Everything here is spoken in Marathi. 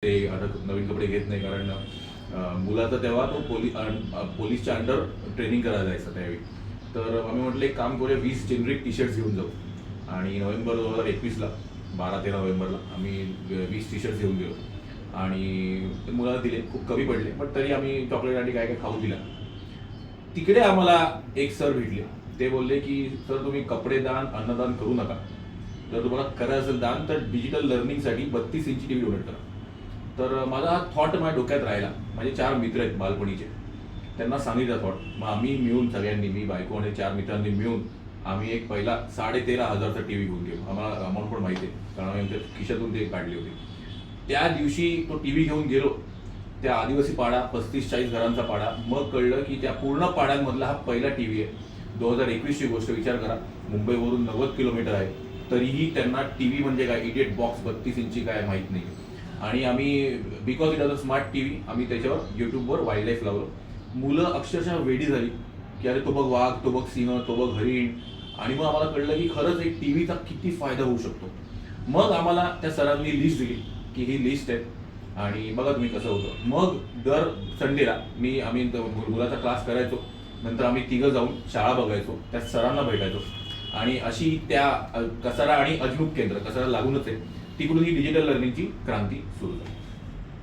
ते आता नवीन कपडे घेत नाही, कारण मुलाचा तेव्हा तो पोलीसच्या अंडर ट्रेनिंग करायला जायचा त्यावेळी. तर आम्ही म्हटलं एक काम करूया, 20 जेनरिक टी शर्ट्स घेऊन जाऊ. आणि नोव्हेंबर 2021ला 12-13 नोव्हेंबरला आम्ही 20 टी शर्ट्स घेऊन गेलो आणि ते मुलाला दिले. खूप कमी पडले, पण तरी आम्ही चॉकलेट आणि काय काय खाऊ दिला. तिकडे आम्हाला एक सर भेटले. ते बोलले की सर, तुम्ही कपडे दान अन्नदान करू नका. जर तुम्हाला करायचं असेल दान तर डिजिटल लर्निंगसाठी 32 इंची टीव्ही डोनेट करा. तर माझा हा थॉट माझ्या डोक्यात राहिला. माझे 4 मित्र आहेत बालपणीचे, त्यांना सांगितलं थॉट. मग आम्ही मिळून सगळ्यांनी, मी बायको आणि 4 मित्रांनी मिळून आम्ही एक पहिला 13,500चा टीव्ही घेऊन गेलो. आम्हाला अमाऊंट पण माहिती आहे, कारण आम्ही आमच्या खिशातून ते काढले होते. त्या दिवशी तो टीव्ही घेऊन गेलो. त्या आदिवासी पाडा, 35-40 घरांचा पाडा. मग कळलं की त्या पूर्ण पाड्यांमधला हा पहिला टीव्ही आहे. 2021ची गोष्ट विचार करा, मुंबईवरून 90 किलोमीटर आहे, तरीही त्यांना टीव्ही म्हणजे काय, इडियट बॉक्स 32 इंची काय माहीत नाही. आणि आम्ही because it was a smart TV, आम्ही त्याच्यावर युट्यूबवर वाईल्ड लाईफ लावलं. मुलं अक्षरशः वेडी झाली की अरे तो बघ वाघ, तो बघ सिंह, तो बघ हरिण. आणि मग आम्हाला कळलं की खरंच एक टीव्हीचा किती फायदा होऊ शकतो. मग आम्हाला त्या सरांनी लिस्ट दिली की ही लिस्ट आहे आणि बघा तुम्ही कसं होतं. मग दर संडेला आम्ही मुलाचा क्लास करायचो, नंतर आम्ही तिघं जाऊन शाळा बघायचो, त्या सरांना भेटायचो. आणि अशी त्या कसारा आणि अजनूक केंद्र, कसारा लागूनच आहे, तिकडून ही डिजिटल लर्निंगची क्रांती सुरू झाली.